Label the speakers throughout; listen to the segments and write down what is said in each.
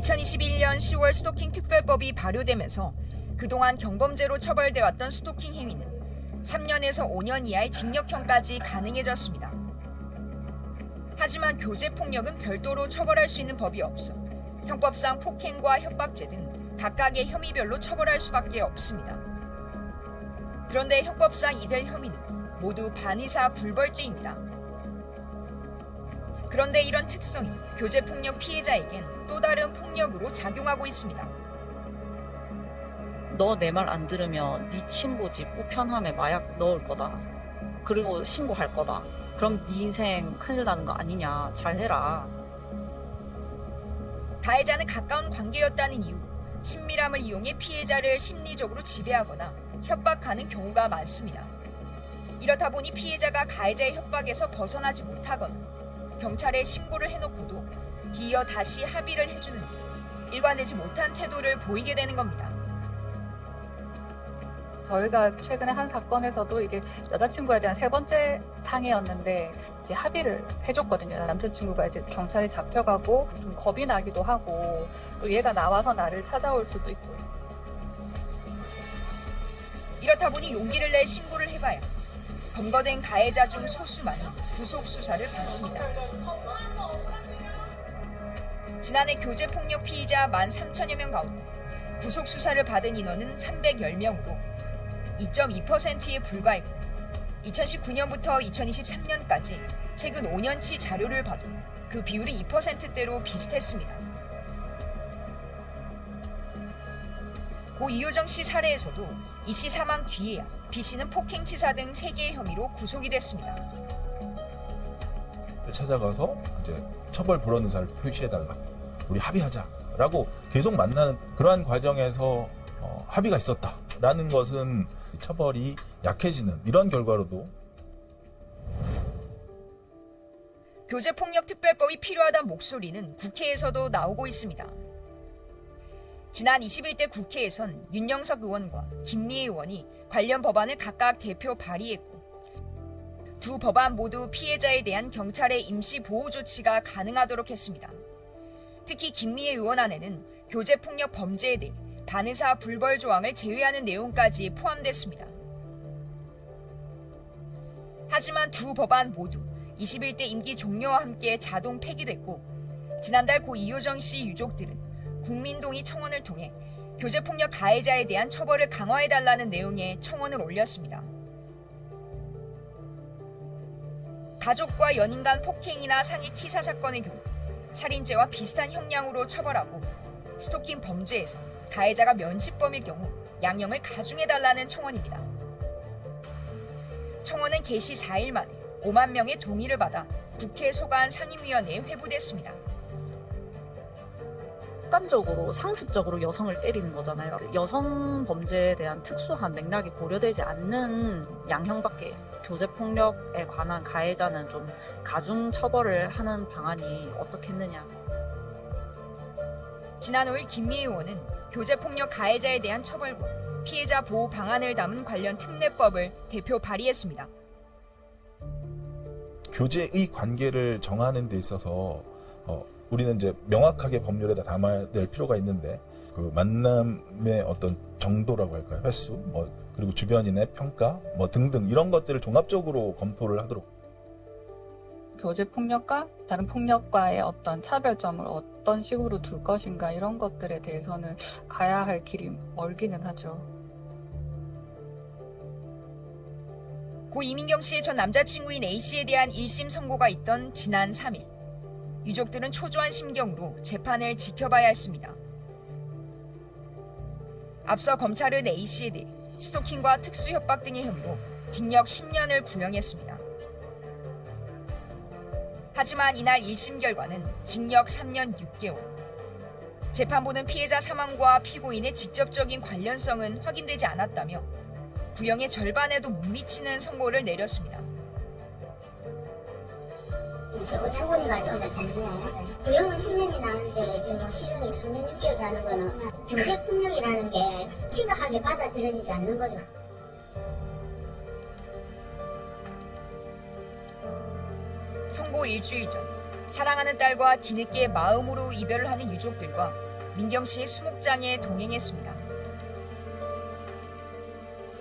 Speaker 1: 2021년 10월 스토킹 특별법이 발효되면서 그동안 경범죄로 처벌돼 왔던 스토킹 행위는 3년에서 5년 이하의 징역형까지 가능해졌습니다. 하지만 교제폭력은 별도로 처벌할 수 있는 법이 없어 형법상 폭행과 협박죄 등 각각의 혐의별로 처벌할 수밖에 없습니다. 그런데 형법상 이들 혐의는 모두 반의사 불벌죄입니다. 그런데 이런 특성이 교제폭력 피해자에겐 또 다른 폭력으로 작용하고 있습니다.
Speaker 2: 너 내 말 안 들으면 네 친구 집 우편함에 마약 넣을 거다. 그리고 신고할 거다. 그럼 네 인생 큰일 나는 거 아니냐. 잘해라.
Speaker 1: 가해자는 가까운 관계였다는 이유로 친밀함을 이용해 피해자를 심리적으로 지배하거나 협박하는 경우가 많습니다. 이렇다 보니 피해자가 가해자의 협박에서 벗어나지 못하거나 경찰에 신고를 해놓고도 뒤이어 다시 합의를 해주는 등 일관되지 못한 태도를 보이게 되는 겁니다.
Speaker 3: 저희가 최근에 한 사건에서도 이게 여자친구에 대한 3번째 상해였는데 이제 합의를 해줬거든요. 남자친구가 이제 경찰에 잡혀가고 좀 겁이 나기도 하고 또 얘가 나와서 나를 찾아올 수도 있고.
Speaker 1: 이렇다 보니 용기를 내 신고를 해봐야 검거된 가해자 중 소수만이 구속 수사를 받습니다. 지난해 교제폭력 피의자 13,000여 명 가운데 구속 수사를 받은 인원은 310명으로 2.2%에 불과했고 2019년부터 2023년까지 최근 5년치 자료를 봐도 그 비율이 2%대로 비슷했습니다. 고 이효정 씨 사례에서도 이 씨 사망 뒤에야 B 씨는 폭행치사 등 3개의 혐의로 구속이 됐습니다.
Speaker 4: 찾아가서 이제 처벌 불원 의사를 표시해달라. 우리 합의하자라고 계속 만나는 그러한 과정에서 합의가 있었다라는 것은 처벌이 약해지는 이런 결과로도
Speaker 1: 교제폭력특별법이 필요하다는 목소리는 국회에서도 나오고 있습니다. 지난 21대 국회에선 윤영석 의원과 김미애 의원이 관련 법안을 각각 대표 발의했고 두 법안 모두 피해자에 대한 경찰의 임시 보호 조치가 가능하도록 했습니다. 특히 김미애 의원 안에는 교제폭력 범죄에 대해 반의사 불벌 조항을 제외하는 내용까지 포함됐습니다. 하지만 두 법안 모두 21대 임기 종료와 함께 자동 폐기됐고 지난달 고 이효정 씨 유족들은 국민동의 청원을 통해 교제폭력 가해자에 대한 처벌을 강화해달라는 내용의 청원을 올렸습니다. 가족과 연인 간 폭행이나 상해치사 사건의 경우 살인죄와 비슷한 형량으로 처벌하고 스토킹 범죄에서 가해자가 면식범일 경우 양형을 가중해달라는 청원입니다. 청원은 개시 4일 만에 5만 명의 동의를 받아 국회 소관 상임위원회에 회부됐습니다.
Speaker 2: 극단적으로 상습적으로 여성을 때리는 거잖아요. 여성 범죄에 대한 특수한 맥락이 고려되지 않는 양형밖에 교제폭력에 관한 가해자는 좀 가중 처벌을 하는 방안이 어떻겠느냐.
Speaker 1: 지난 5일 김미애 의원은 교제폭력 가해자에 대한 처벌과 피해자 보호 방안을 담은 관련 특례법을 대표 발의했습니다.
Speaker 4: 교제의 관계를 정하는 데 있어서 우리는 이제 명확하게 법률에다 담아야 될 필요가 있는데 그 만남의 어떤 정도라고 할까요? 횟수, 그리고 주변인의 평가, 등등 이런 것들을 종합적으로 검토를 하도록.
Speaker 3: 교제폭력과 다른 폭력과의 어떤 차별점을 어떤 식으로 둘 것인가 이런 것들에 대해서는 가야 할 길이 멀기는 하죠.
Speaker 1: 고 이민경 씨의 전 남자친구인 A 씨에 대한 1심 선고가 있던 지난 3일. 유족들은 초조한 심경으로 재판을 지켜봐야 했습니다. 앞서 검찰은 A 씨에 대해 스토킹과 특수협박 등의 혐의로 징역 10년을 구형했습니다. 하지만 이날 1심 결과는 징역 3년 6개월. 재판부는 피해자 사망과 피고인의 직접적인 관련성은 확인되지 않았다며 구형의 절반에도 못 미치는 선고를 내렸습니다.
Speaker 5: 처분이가 좀 구형은 10년이 나왔는데 지금 실형이 3년 6개월이라는 거는 교제폭력이라는 게 심각하게 받아들여지지 않는 거죠.
Speaker 1: 선고 일주일 전 사랑하는 딸과 뒤늦게 마음으로 이별을 하는 유족들과 민경 씨의 수목장에 동행했습니다.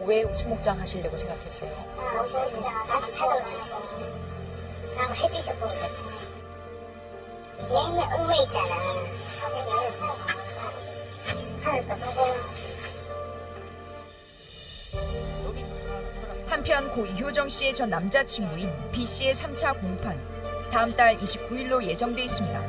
Speaker 6: 왜 수목장 하시려고 생각했어요?
Speaker 5: 자주 찾아올 수 있어. 그리고 햇빛 덕분에 좋잖아. 맨날 얽매 있잖아. 하늘도 보고.
Speaker 1: 한편 고 이효정 씨의 전 남자친구인 B 씨의 3차 공판 다음 달 29일로 예정돼 있습니다.